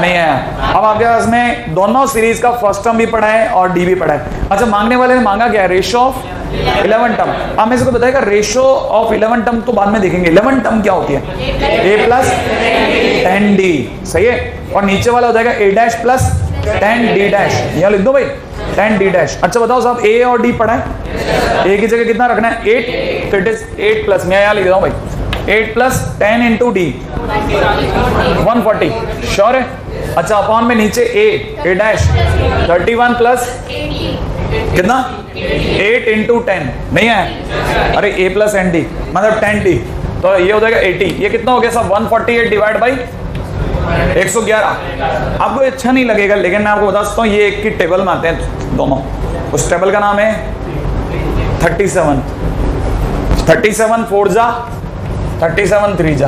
नहीं आया। अब आपके पास में दोनों सीरीज का फर्स्ट टर्म भी पढ़ा है और डी भी पढ़ा है। अच्छा, मांगने वाले ने मांगा क्या है? Ratio of 11 term. अब मैं इसको बताएगा रेशो ऑफ 11 टर्म तो बाद में देखेंगे। 11 टर्म क्या होती है? a प्लस 10d, सही है। और नीचे वाला हो जाएगा a dash plus 10d dash. यहाँ लिख दो भाई 10d डैश। अच्छा बताओ साहब, a और d पढ़ा है, a की जगह कितना रखना है? 8, तो इट इज 8 प्लस, मैं यहाँ लिख देता हूँ भाई 8 प्लस 10 इंटू डी 140, श्योर है। अच्छा, अपॉन में नीचे a डैश 31 प्लस कितना? 8 इंटू 10, नहीं है? अरे a प्लस एन डी मतलब 10d, तो ये हो जाएगा 80। ये कितना हो गया साहब? 148 डिवाइड बाई 111। आपको अच्छा नहीं लगेगा, लेकिन मैं आपको बता सकता हूँ ये एक की टेबल में आते हैं दोनों। उस टेबल का नाम है 37 4 जा 37 3 जा,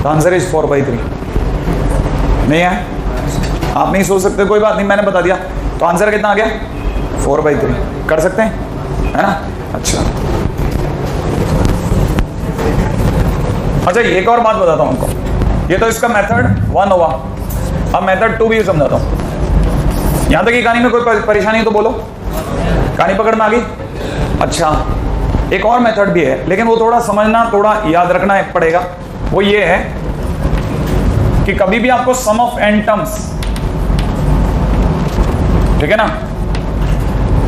तो आंसर इज 4/3। नहीं है? आप नहीं सोच सकते, कोई बात नहीं, मैंने बता दिया। तो आंसर कितना आ गया? 4/3। कर सकते हैं, है ना? अच्छा अच्छा, एक और बात बताता हूँ आपको। ये तो इसका मेथड 1 हुआ, अब मेथड 2 भी समझाता हूँ। यहाँ तक की कहानी में कोई परेशानी तो बोलो, कहानी पकड़ में आ गई? अच्छा, एक और मेथड भी है, लेकिन वो थोड़ा समझना, थोड़ा याद रखना पड़ेगा। वो ये है कि कभी भी आपको सम ऑफ n टर्म्स, ठीक है ना,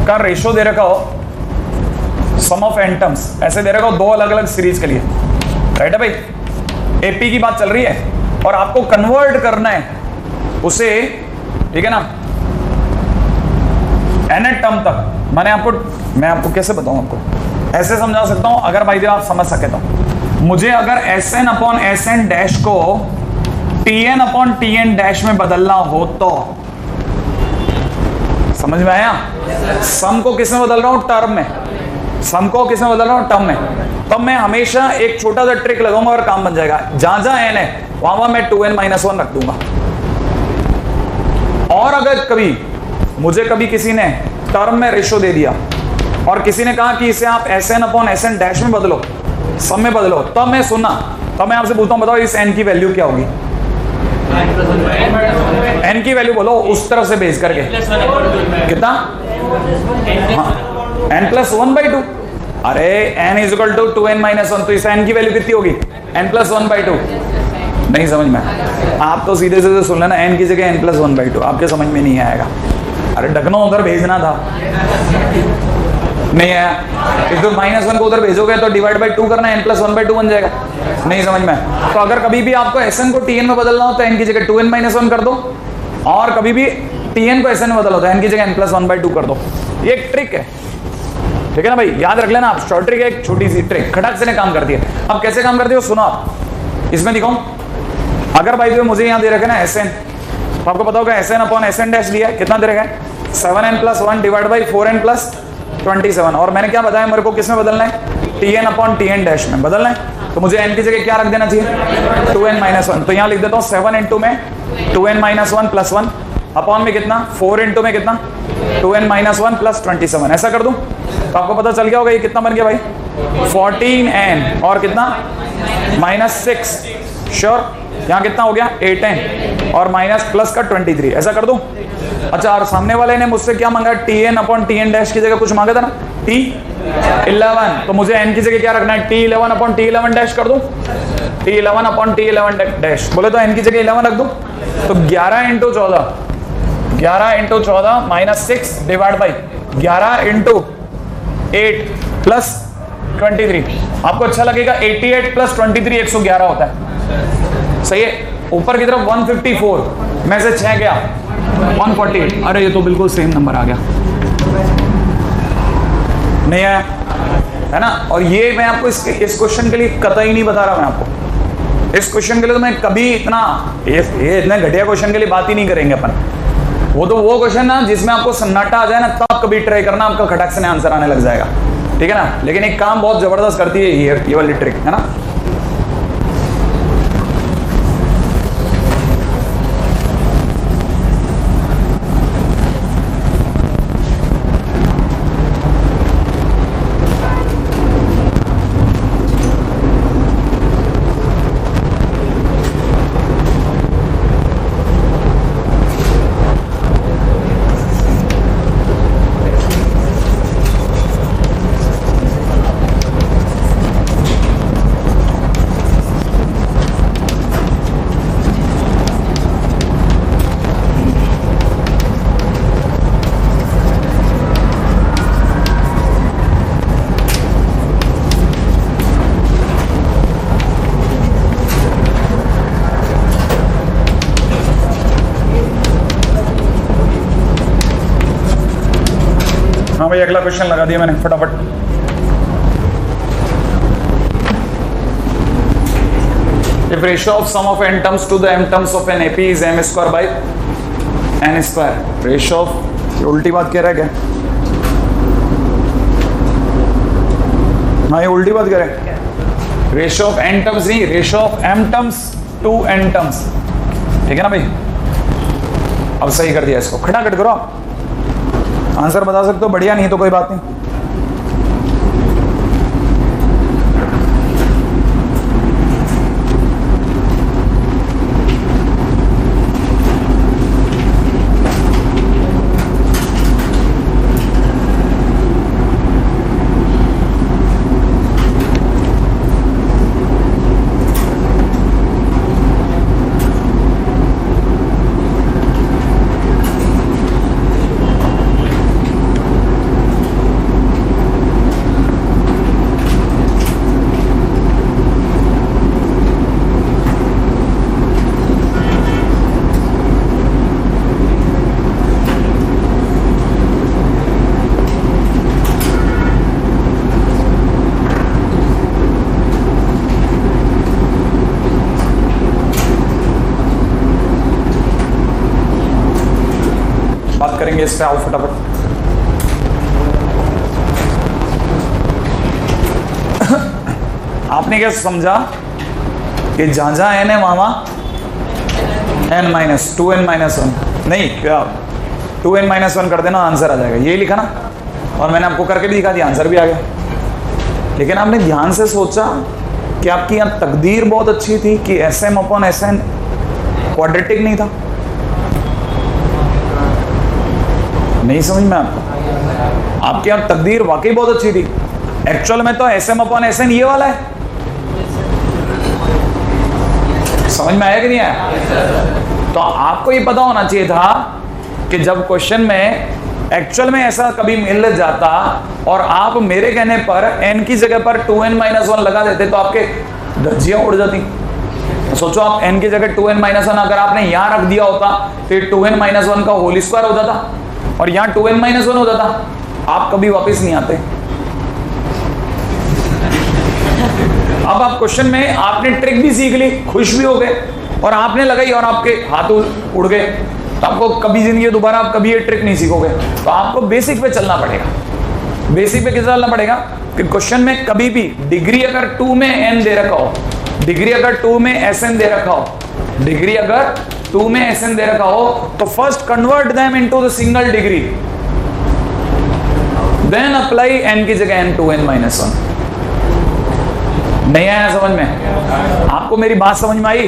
का रेशो दे रखा हो, सम ऑफ n टर्म्स ऐसे दे रखा हो 2 अलग अलग सीरीज के लिए, राइट है भाई? एपी की बात चल रही है और आपको कन्वर्ट करना है उसे, ठीक है ना, n टर्म तक। मैं आपको कैसे बताऊं? आपको ऐसे समझा सकता हूं, अगर भाई आप समझ सके तो। मुझे अगर Sn अपॉन Sn डैश को Tn अपॉन Tn डैश में बदलना हो तो, समझ में आया? सम को किस में बदल रहा हूं? टर्म में। सम को किस में बदल रहा हूं? टर्म में। तब मैं हमेशा एक छोटा सा ट्रिक लगाऊंगा और काम बन जाएगा। जहां जहां n है वहां मैं 2n-1 रख दूंगा। और अगर कभी मुझे किसी ने टर्म में रेशो दे दिया और किसी ने कहा कि इसे आप Sn अपॉन Sn डैश में बदलो, सम में बदलो, तब मैं आपसे पूछता हूं, बताओ इस n की वैल्यू क्या होगी? n की वैल्यू बोलो उस तरफ से बेस करके। कितना? हाँ, n+1/2। अरे n is equal to 2n-1, तो इस n की वैल्यू कितनी होगी? n+1/2। नहीं समझ में? आप तो सीधे सीधे सुन लेना, n की जगह n+1/2, आपके समझ में नहीं आएगा। अरे ढकना उधर भेजना था, नहीं आया? इस तो -1 को उधर भेजोगे तो डिवाइड बाई 2 करना, n+1/2 बन जाएगा। नहीं समझ में? तो अगर कभी भी आपको Sn को Tn में बदलना हो तो n की जगह 2n-1 कर दो, और कभी भी Tn को Sn में बदलो तो n की जगह n+1/2 कर दो। ये एक ट्रिक है, ठीक है ना भाई? याद रख लेना आप, शॉर्ट ट्रिक है, एक छोटी सी ट्रिक, खटक से ने काम करती है। अब कैसे काम करती है सुनो आप, इसमें दिखाऊं। अगर भाई जो मुझे यहाँ दे रखा है ना Sn, तो आपको पता होगा Sn अपॉन Sn डैश दिया है, कितना दे रखा है? 7n+1 divide by 4n+27। और मैंने क्या बताया, मेरे को किस में बदलना है? Tn अपॉन Tn डैश में बदलना है। तो मुझे n की जगह क्या रख देना चाहिए? 2n-1। तो यहाँ लिख देता हूँ 7 इंटू में 2n-1 प्लस 1 अपॉन में कितना? 4 इंटू में कितना? 2n-1 plus 27। ऐसा कर दूं तो आपको पता चल गया होगा ये कितना बन गया भाई? 14n और कितना? -6, श्योर। यहाँ कितना हो गया? 8n और माइनस प्लस का 23। ऐसा कर दूं? अच्छा, और सामने वाले ने मुझसे क्या मांगा? Tn अपॉन Tn डैश की जगह कुछ मांगा था ना, T11। तो मुझे n की जगह क्या रखना है? T11 अपॉन T11 डैश कर दूं? T11 अपॉन T11 डैश बोले तो n की जगह 11 रख दूं, तो 11 into 14 -6 divide by 11 into 8 plus 23। आपको अच्छा लगेगा? 88 प्लस 23 111 होता है, सही है। ऊपर की तरफ 154 में से 6 गया 148। अरे ये तो बिल्कुल सेम नंबर आ गया, नहीं है? है ना? और ये मैं आपको इस क्वेश्चन के लिए कतई नहीं बता रहा। मैं आपको इस क्वेश्चन के लिए तो मैं कभी ये इतने घटिया क्वेश्चन के लिए बात ही नहीं करेंगे अपन। वो तो वो क्वेश्चन ना जिसमें आपको सन्नाटा आ जाए ना, तब कभी ट्राई करना, आपका खटक से आंसर आने लग जाएगा, ठीक है ना? लेकिन एक काम बहुत जबरदस्त करती है ये वाली ट्रिक, है ना? हाँ भाई अगला क्वेश्चन लगा दिया मैंने फटाफट। If ratio of sum of n terms to the m terms of an AP is m square by n square, ratio of उल्टी बात कह रहा है क्या? हाँ ये उल्टी बात कह रहा है। रेशियो ऑफ n टर्म्स नहीं, ratio of m terms to n terms, ठीक है ना भाई? अब सही कर दिया इसको, खटाखट करो आप। आंसर बता सकते हो बढ़िया, नहीं तो कोई बात नहीं। करेंगे इस पे, आओ फटाफट। आपने क्या समझा कि जहां जहां n है वहां n माइनस 2n माइनस 1 नहीं, क्या 2n माइनस 1 कर देना आंसर आ जाएगा, यही लिखा ना? और मैंने आपको करके भी दिखा दिया, आंसर भी आ गया। लेकिन आपने ध्यान से सोचा कि आपकी यहां तकदीर बहुत अच्छी थी कि sm अपॉन sn क्वाड्रेटिक नहीं था? नहीं समझ में आपकी यहाँ तकदीर वाकई बहुत अच्छी थी। एक्चुअल में तो sm अपॉन sn ये वाला है। समझ में आया कि नहीं आया? तो आपको ये पता होना चाहिए था कि जब क्वेश्चन में एक्चुअल में ऐसा कभी मिल जाता और आप मेरे कहने पर n की जगह पर 2n माइनस 1 लगा देते तो आपके धज्जियां उड़ जाती। सोचो आप n की जगह 2n माइनस 1 अगर आपने यहां रख दिया होता तो 2n माइनस 1 का होल स्क्वायर हो जाता और यहाँ 2n माइनस 1 हो जाता, आप कभी वापस नहीं आते। अब आप क्वेश्चन में आपने ट्रिक भी सीख ली, खुश भी हो गए और आपने लगाई और आपके हाथ उड़ गए, तो आपको कभी जिंदगी दोबारा आप कभी ये ट्रिक नहीं सीखोगे। तो आपको बेसिक पे चलना पड़ेगा। बेसिक पे कितना चलना पड़ेगा कि क्वेश्चन में कभी भी डिग्री अगर 2 में n दे रखा हो, डिग्री अगर 2 में sn दे रखा हो, डिग्री अगर 2 में sn दे रखा हो, तो first convert them into the single degree, then apply n की जगह n 2n माइनस 1। नहीं आया समझ में? आपको मेरी बात समझ में आई?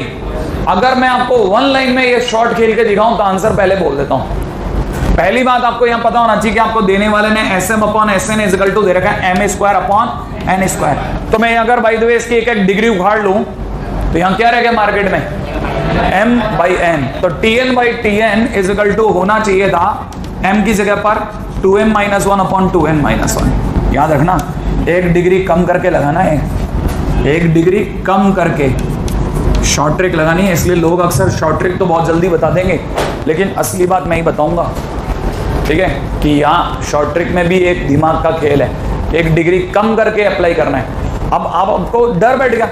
अगर मैं आपको वन लाइन में ये शॉर्ट खेल के दिखाऊं तो आंसर पहले बोल देता हूं। पहली बात आपको यहां पता होना चाहिए कि आपको देने वाले ने sm upon sn is equal to दे रखा है m square upon n square. तो मैं अगर बाय द वे इसकी एक एक डिग्री उखाड़ लूं तो यहां क्या रह गया मार्केट में? m by n। तो tn by tn is equal to होना चाहिए था m की जगह पर 2m minus 1 upon 2n minus 1। याद रखना, एक डिग्री कम करके लगाना है, एक डिग्री कम करके शॉर्ट ट्रिक लगानी है। इसलिए लोग अक्सर शॉर्ट ट्रिक तो बहुत जल्दी बता देंगे, लेकिन असली बात मैं ही बताऊंगा, ठीक है? कि यहाँ शॉर्ट ट्रिक में भी एक दिमाग का खेल है, एक डिग्री कम करके अप्लाई करना है। अब आपको डर बैठ गया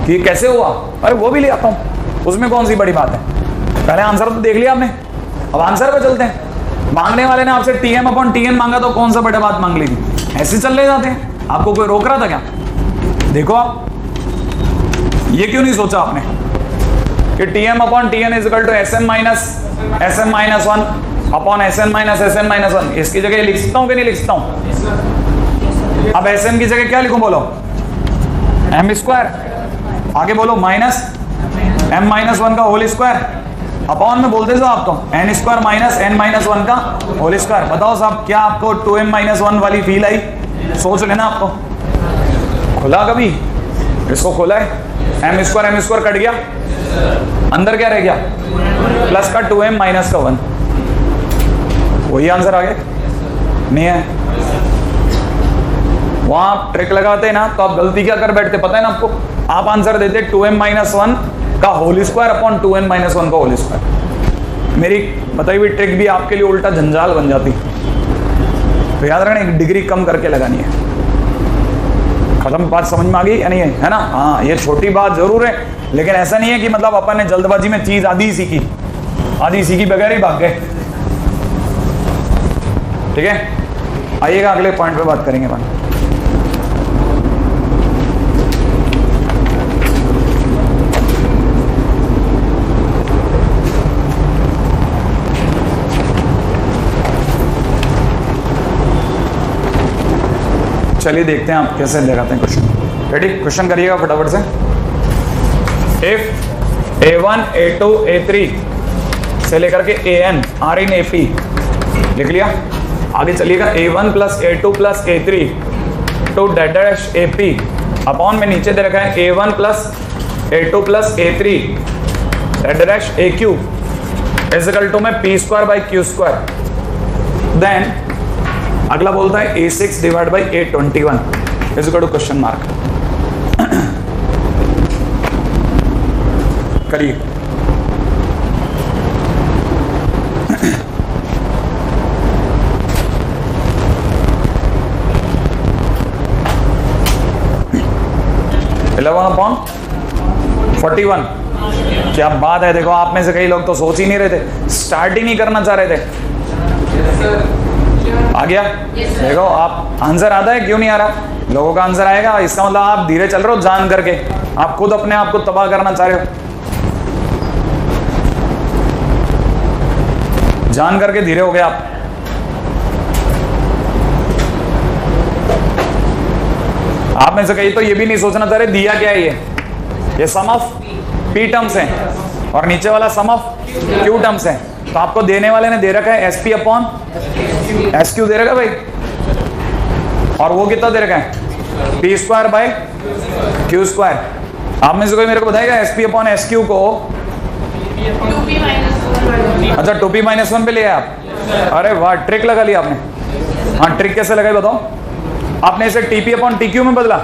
कि कैसे हुआ, अरे वो भी ले आता हूँ, उसमें कौन सी बड़ी बात है? पहले आंसर तो देख लिया आपने, अब आंसर पे चलते हैं। मांगने वाले ने आपसे tm अपॉन tn मांगा तो कौन सा बड़ा बात मांग ली थी? ऐसे चल ले जाते हैं, आपको कोई रोक रहा था क्या? देखो आप ये क्यों नहीं सोचा आपने कि tm upon tn is equal to sm minus 1 upon sn minus 1। इसकी जगह लिख सकता हूं कि नहीं लिख सकता हूं? अब sm की जगह क्या लिखूं बोलो? m स्क्वायर, आगे बोलो माइनस m माइनस 1 का होल स्क्वायर अपॉन में बोलते जाओ आप तो n square minus n minus 1 का होल स्क्वायर। बताओ साहब क्या आपको 2m माइनस 1 वाली फील आई? सोच लेना आपको। खुला कभी इसको खोला है, m स्क्वायर कट गया, अंदर क्या रह गया? प्लस का 2m माइनस का 1। वही आंसर आ गया? नहीं है? वहां आप ट्रिक लगाते हैं ना तो आप गलती क्या कर बैठते पता है ना आपको? आप आंसर देते 2m माइनस 1 का whole square upon 2n minus 1 का होल स्क्वायर। मेरी बताई हुई ट्रिक भी आपके लिए उल्टा झंझाल बन जाती। तो याद रखना एक डिग्री कम करके लगानी है। खत्म, बात समझ में आ गई या नहीं है ना? हाँ, ये छोटी बात जरूर है, लेकिन ऐसा नहीं है कि मतलब अपन ने जल्दबाजी में चीज आधी सीखी बगैर ही भाग गए। ठीक है, आइएगा अगले पॉइंट पे बात करेंगे अपन। चलिए देखते हैं आप कैसे लगाते हैं क्वेश्चन। रेडी? क्वेश्चन करिएगा फटाफट से। इफ A1 A2 A3 से लेकर के AN R in AP लिख लिया। आगे चलिएगा A1 plus A2 plus A3 to dash AP upon में नीचे दे रखा है A1 plus A2 plus A3 dash AQ is equal to में P square by Q square. Then अगला बोलता है A6 divide by A21 is equal to question mark. करिए। अपॉन 41। क्या बात है, देखो आप में से कई लोग तो सोच ही नहीं रहे थे, स्टार्ट ही नहीं करना चाह रहे थे। आ गया? देखो आप आंसर आता है, क्यों नहीं आ रहा? लोगों का आंसर आएगा, इसका मतलब आप धीरे चल रहे हो जान करके, आप खुद अपने आप को तबाह करना चाह रहे हो। जान करके धीरे हो गए आप। आप में से कई तो ये भी नहीं सोचना चाह रहे दिया क्या है ये सम ऑफ पी टर्म्स है और नीचे वाला सम ऑफ क्यू टर्म्स है। तो आपको देने वाले ने दे रखा है S P upon S Q दे रखा है भाई, और वो कितना दे रखा है P square by Q square. आप में से कोई मेरे को बताएगा S P upon S Q को? अच्छा 2p-1 पे ले आप। अरे वाह, ट्रिक लगा लिया आपने। हाँ, ट्रिक कैसे लगाई बताओ? आपने इसे टीपी अपॉन टीक्यू में बदला।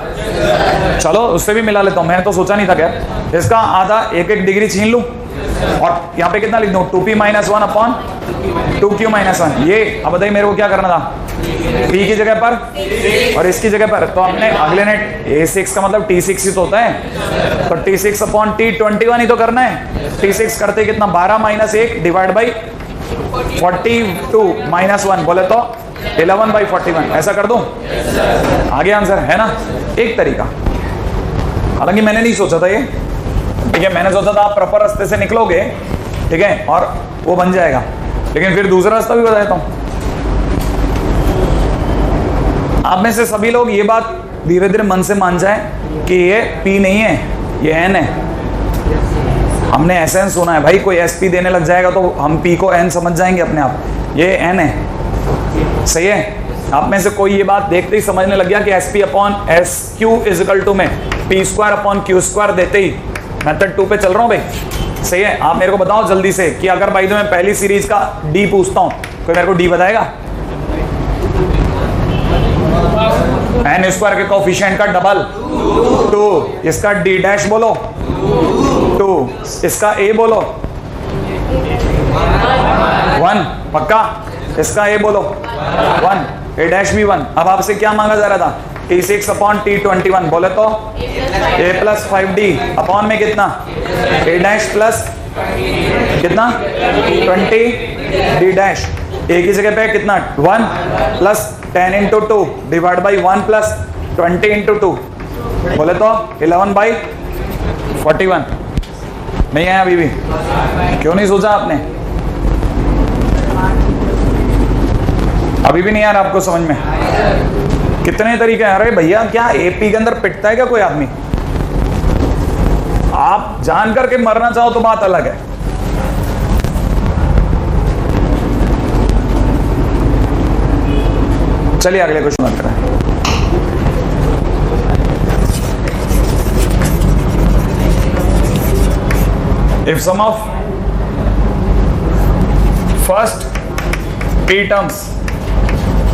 चलो उससे भी मिला लेता हूं, मैंने तो सोचा नहीं था क्या इसका आधा एक डिग्री छीन लूं और यहाँ पे कितना लिख दूं 2p-1 अपॉन 2q-1। ये अब बताइए मेरे को क्या करना था, p की जगह पर और इसकी जगह पर। तो आपने अगले ने a6 का मतलब t6 ही तो होता है, तो t6 अपॉन t21 ही तो करना है। t6 करते कितना 12-1 डिवाइड बाई 42-1 बोले तो 11/41 ऐसा कर दूं? आगे आंसर है ना, एक तरीका। हालांकि मैंने नहीं सोचा था ये, ठीक है, मैंने सोचा था आप प्रॉपर रास्ते से निकलोगे, ठीक है, और वो बन जाएगा, लेकिन फिर दूसरा रास्ता भी बताता हूं। आप में से सभी लोग ये बात धीरे धीरे मन से मान जाए कि ये P नहीं है, ये N है। हमने SN सुना है भाई, कोई SP देने लग जाएगा तो हम P को N समझ जाएंगे अपने आप, ये N है। सही है? आप में से कोई ये बात देखते ही समझने लग गया कि SP upon SQ is equal to में P square upon Q square देते ही मेथड 2 पे चल रहा हूं भाई। सही है? आप मेरे को बताओ जल्दी से कि अगर भाई तो मैं पहली सीरीज का D पूछता हूं, कोई मेरे को D बताएगा? N स्क्वायर के कोफिशिएंट का डबल 2, इसका D डैश बोलो 2, इसका A बोलो 1, पक्का? इसका A बोलो 1, A डैश भी 1। अब आपसे क्या मांगा जा रहा था? T6 अपॉन T21 बोले तो A प्लस 5D अपॉन में कितना A डैश प्लस कितना 20 D डैश। A की जगह पे कितना 1 plus 10 into 2 divide by 1 plus 20 into 2 बोले तो 11/41। नहीं आया अभी भी? क्यों नहीं सोचा आपने? अभी भी नहीं आ रहा आपको समझ में? कितने तरीके हैं। अरे भैया क्या AP के अंदर पिटता है क्या कोई आदमी? आप जान करके मरना चाहो तो बात अलग है। चलिए अगले क्वेश्चन बात करें। If sum of first P terms